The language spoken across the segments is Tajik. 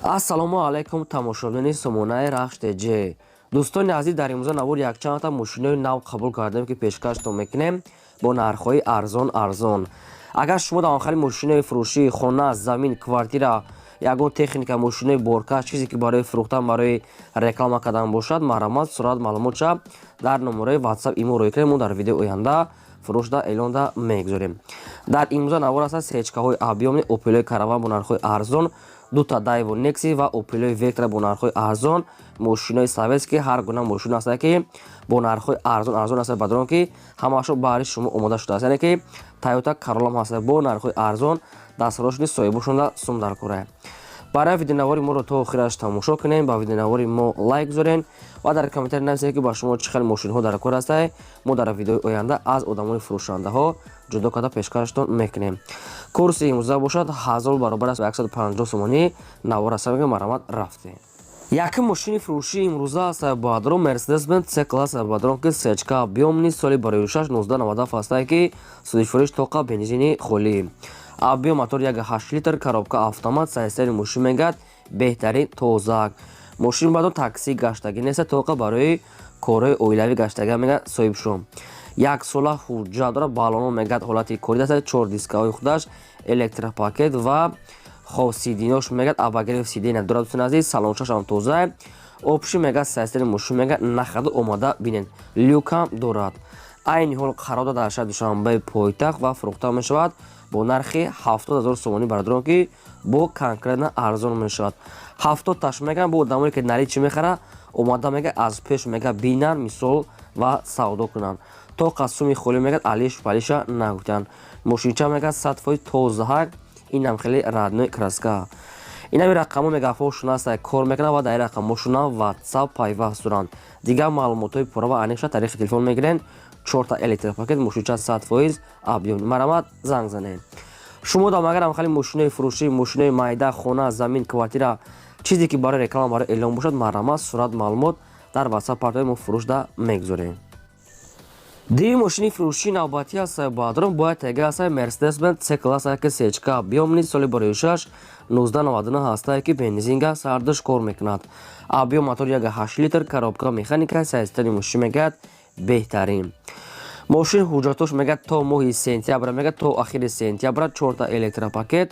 ассалому алайкум тамошобини сомонаи рахштеҷе. дӯстони азиз, дар имрӯза навор якчандта мошинои нав қабул кардем ки пешкаштон мекунем бо нархҳои арзон. агар шумо дар охари мошинои фурӯшии хона, замин, квартира, ягон техника, мошинои боркаш, чизе ки барои фурӯхтан, барои реклама кардан бошад, маромад сурат маълумотша дар номераи ватсап имо рӯй кунем. мо дар видеои оянда фурӯшда эълонда мегузорем. дар имрӯза навор аст сечкаҳои объёмни опелои караван бо нархҳои арзон, дута дайво некси ва опелои вектра бо нархҳои арзон, мошинои советски, ҳар гуна мошин аст ки бо нархҳои арзон аст, бадон ки ҳамаашо баҳри шумо омода шудааст. яъне ки Toyota Corolla ҳаст бо нархҳои арзон, дастҳорошуни соҳибошонда сум дар кора. барои видеонавори моро то охираш тамошо кунем, ба видеонавори мо лайк гузорен ва дар комментари нависед ки ба шумо чӣ хел мошинҳо дар кор аст. мо дар видеои оянда аз одамони фурӯшандаҳо ҷудо карда пешкаштон мекунем. курси имрӯза бошад 1000 баробар аст 150 сомонӣ. навор аст маромад рафте. якум мошини фурӯшии имрӯза аст бадром Mercedes-Benz C-класс бадром ки сечка объёмни соли барои 1997 аст ки судифуриш тоқа бензини холӣ. объём мотор 1.8 литр, коробка автомат, сайстаи мошин мегӯяд беҳтарин тозак. мошин бадон такси гаштагӣ нест, тоқа барои корҳои оилавӣ гаштагӣ мегӯяд соҳибшон. 1 сола ҳуҷҷат дорад, баллоно мегӯяд ҳолати кори даст, 4 дискаҳои худаш, электропакет ва хоб сидинош мегӯяд абагирев сидена дорад. дӯстон азиз, салоншашам тоза, опши мегӯяд сайстаи мошин мегӯяд нахаду омада бинед, люкам дорад. айни ҳол қарор дорад дар шаҳри душанбеи пойтахт ва фурӯхта мешавад бо нархи 70 000 сомонӣ, бардорон ки бо конкретна арзон мешавад. 70 таш мегӯям бо одамоне ки наличӣ мехара омада мегӯяд аз пеш мегӯяд бинанд мисол ва савдо кунанд. то қасуми холӣ мегӯяд алиш палиша нагуфтанд. мошинча мегӯяд 100% тозаак, инам хеле радной краска. инами рақамо мегафо шунаста кор мекунанд ва дар рақамо шуна ватсап пайваст доранд. дигар маълумотҳои пурра ва аниқша тариқи телефон мегирен. 4 электропакет, мошинча 100% объём. маромад занг занед. шумо дам агарам хали мошинои фурӯшӣ, мошинои майда, хона, замин, квартира, чизе ки барои реклама, барои эълон бошад, маромад сурат маълумот дар ватсап партои мо фурӯшда мегузорем. ди мошини фурӯшии навбатӣ аст бадром бояд тега аст Mercedes-Benz C-класс ки сечка объёмни соли барои 6 1999 аст ки бензинга сардаш кор мекунад. объём мотор 1.8 литр, коробка механика, сайстаи мошин мегӯяд беҳтарин. мошин ҳуҷҷатош мегӯяд то моҳи сентябр мегӯяд то охири сентябр. 4 электропакет,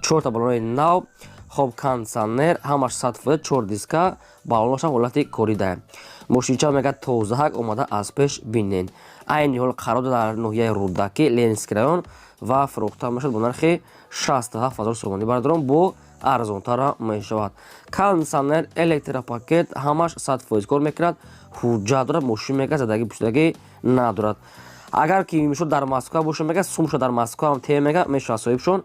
4 баллонои нав, хоб кондитсионер, ҳамаш 100%, 4 диска, баллоношам ҳолати коридаа. мошинча мегӯяд тозаак, омада аз пеш бинен. айни ҳол қарор дар ноҳияи рудаки Ленинский район ва фурӯхта мешавад бо нархи 67 000 сомонӣ, бардорон бо арзонтара мешавад. кондитсионер, электропакет, ҳамаш 100% кор мекунад, ҳуҷҷат дорад, мошин мегӯяд задагӣ пуштагӣ надорад. агар ки мешуд дар Москва боша мегӯяд сумша дар Москва ам те мегӯяд мешавад соҳибшон.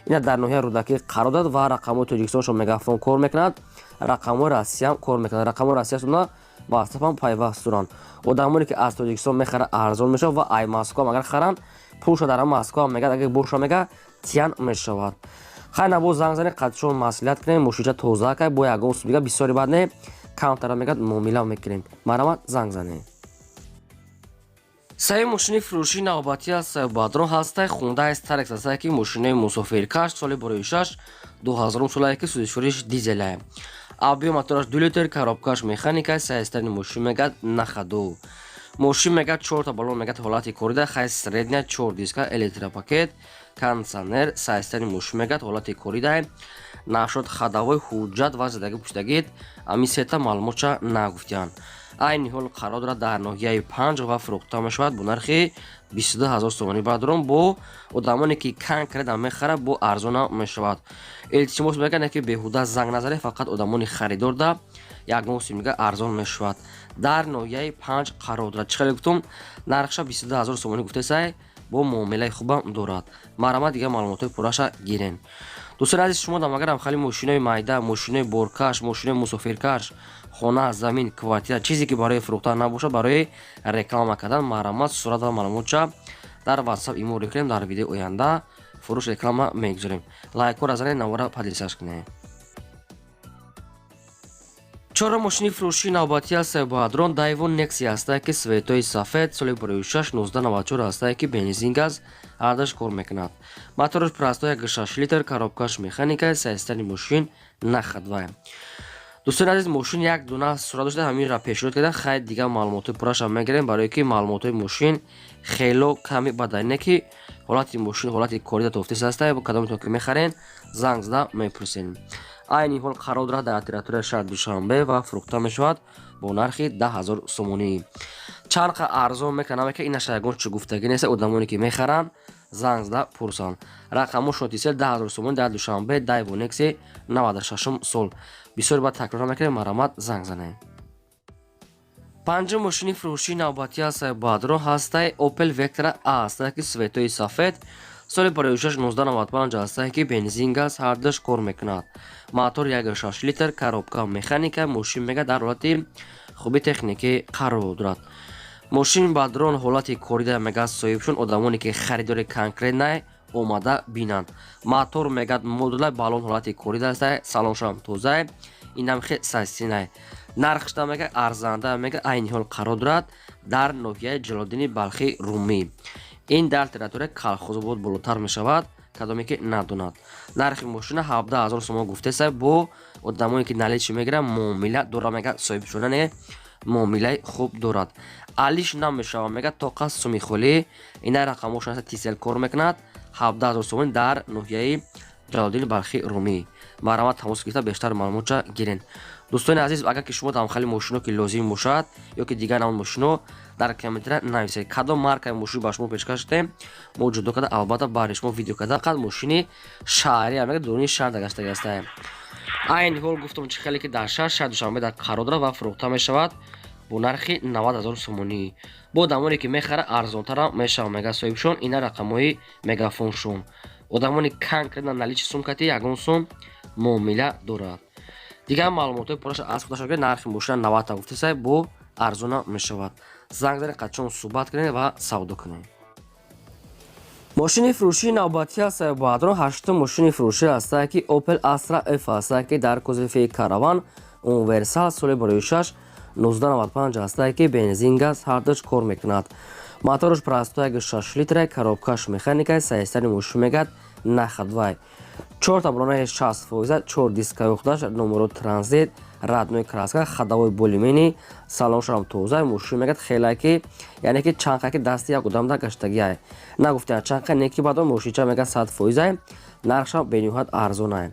ина дар ноҳияи рудаки қарор дорад ва рақамои Тоҷикистоншон мегафон кор мекунад, рақамои Россиям кор мекунад. рақамои Россияшона ватсапам пайваст доранд. одамоне ки аз Тоҷикистон мехара арзон мешавад ва ай Москва агар харанд пулша дар Москва мегӯяд, агар боша мегӯяд тиян мешавад. хай набо занг занед, қадшон маслиҳат кунем, мошинча тозаак бо ягон субига бисёри бад не камтара мегӯяд муомила мекунем. маромад занг занед. саи мошини фурӯшии навбатӣ аст бадрон ҳастай Hyundai Starex аст ки мошинаи мусофиркаш соли барои 6 2000 сола ки судишфуриш дизеле. объём мотораш 2 литр, коробкаш механика, сайстаи мошин мегӯяд нахаду. мошин мегӯяд 4 баллон мегӯяд ҳолати корида, хай средня, 4 диска, электропакет, кондитсионер, сайстаи мошин мегӯяд ҳолати корида. нашод хадавои ҳуҷҷат ва задагӣ пуштагид ами сета маълумотша нагуфтиянд. айни ҳол қарор дорад дар ноҳияи 5 ва фурӯхта мешавад бо нархи 22 000 сомонӣ, бардорон бо одамоне ки конкретна мехара бо арзона мешавад. илтимос мекунем ки беҳуда занг назанед, фақат одамони харидор да ягон симига арзон мешавад. дар ноҳияи 5 қарор дорад. чӣ хеле гуфтум, нархша 22 000 сомонӣ гуфтесай, бо муомилаи хубам дорад. маромад дигар маълумотҳои пурраша гирен. дӯстони азиз, шумо дам агарам хали мошинои майда, мошинои боркаш, мошинои мусофиркаш, хона, замин, квартира, чизе ки барои фурӯхтан набошад, барои реклама кардан, маромад сурат ва маълумотша дар ватсап имо рӯй кунем. дар видеои оянда фурӯш реклама мегузорем. лайкҳоро занед, навора падрисаж кунед. чора мошини фурӯшии навбатӣ ҳастае бо адрон дайвон некси ҳастае ки светои сафед соли барои 6 1994 ҳастае ки бензин газ ҳардаш кор мекунад. моторош простой 1.6 литр коробкаш механика саистани мошин нахадвай. дӯстони азиз, мошин як дуна сура дошта ҳаминро пешниҳод кардем. хайр дигар маълумоти пурраша мегирем барое ки маълумотои мошин хело ками баданине ки ҳолати мошин ҳолати корида тофтиса ҳастае бо кадометон ки мехарен занг зада мепурсен. айни ҳол қарор дорад дар территорияи шаҳри Душанбе ва фурӯхта мешавад бо нархи 10,000 сомонӣ. чанд қа арзон мекунам ки инаша ягон чӣ гуфтагӣ нест. одамоне ки мехаранд занг зада пурсанд. рақамошон тисел 10,000 сомонӣ дар Душанбе дайво некси 96 сол. бисёр бад такрор мекунем, марамат занг занем. панҷум мошини фурӯшии навбатӣ ҳастае бо адрон ҳастае Opel Vectra A ҳастае ки светои сафед соли барои 6 1995 ҳастае ки бензин газ ҳардаш кор мекунад. мотор 1.6 литр коробка механика мошин мега дар ҳолати хуби техникӣ қарор дорад. мошин ба дрон ҳолати корида мега соҳибшон одамоне ки харидори конкретнай омада бинанд. мотор мегад модулай балон ҳолати корида ҳастае салоншам тоза инамхе састинай. нархшта мега арзанда мега айни ҳол қарор дорад дар ноҳияи Ҷалолиддини Балхи Румӣ. ин дар территорияи Калхозобод болотар мешавад, кадоме ки надонад. нархи мошина 17,000 сомон гуфтеса бо одамоне ки наличи мегиранд муомила дора мега соҳибшонане муомилаи хуб дорад. алиш намешава мега то қас суми холӣ ина рақамошон тисел кор мекунад 17,000 сомон дар ноҳияи Ҷалолиддини Балхи Румӣ. марамат тамос гирифта бештар маълумотша гирен. дӯстони азиз, агар ки шумо дамхали мошино ки лозим бошад ё ки дигар намуд мошино дар комментария нависед кадом маркаи мошин ба шумо пешкаш кардем, мо ҷудо карда албатта барои шумо видео карда фақат мошини шаҳрӣ мега дурuni шаҳр дагаштаги ҳастае. айни ҳол гуфтам чӣ хеле ки дар шаҳри Душанбе дар қарор дорад ва фурӯхта мешавад бо нархи 90,000 сомонӣ. бо одамоне ки мехара арзонтара мешава мега соҳибшон ина рақамҳои мегафоншон. одамони конкретна наличи сумкати ягон сум муомила дорад. дигар маълумотои пурраша аз худашон ки нархи мошина 90 гуфтеса бо арзона мешавад. занг занед қачон суҳбат кунед ва савдо кунед. мошини фурӯшии навбатӣ ҳастае бо адрон 8 мошини фурӯшӣ ҳастае ки Opel Astra F ҳастае ки дар кузови Caravan универсал соли барои 6 1995 ҳастае ки бензин газ ҳардаш кор мекунад. моторош простой 1.6 литр коробкаш механика саистани мошин мегад нахадвай. 4 таблонаи 60%, 4 дискаи худаш, номеро транзит, радной краска, хадавои болимени, салоншам тоза, мошин мегад хелаки, яъне ки чанқа ки дасти як одам да гаштагиай. Нагуфтан чанқа неки бадон мошинча мегад 100%, нархшам бениҳоят арзонай.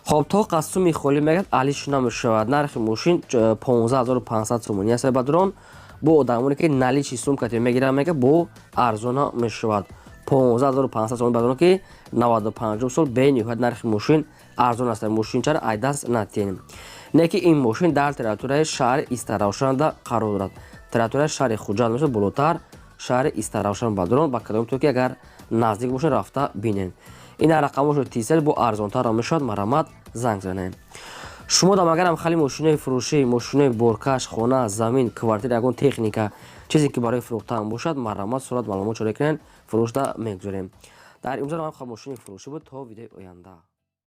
хоб то қасуми холӣ мегад алиш намешавад. нархи мошин 15500 сомонӣ аст бадрон бо одамоне ки наличи сумкати мегиранд мега бо арзона мешавад. 15500 сомон бадрон ки 95 сол бениҳоят нархи мошин арзон аст. мошинчара айдаст натен. неки ин мошин дар территорияи шаҳри Истаравшанда қарор дорад. территорияи шаҳри Хуҷанд мешавад болотар шаҳри Истаравшан бадрон ба кадоме то ки агар наздик бошен рафта бинен. ина рақамошо тисел бо арзонтара мешавад, марамат занг занем. шумо дам агар хали мошинои фурӯшӣ, мошинои боркаш, хона, замин, квартира ягон техника чизе ки барои фурӯхтан бошад, марамат сурат маълумот чорӣ кунед, фурӯшта мегузорем. дар имрӯз мошини фурӯшӣ буд. то видеои оянда.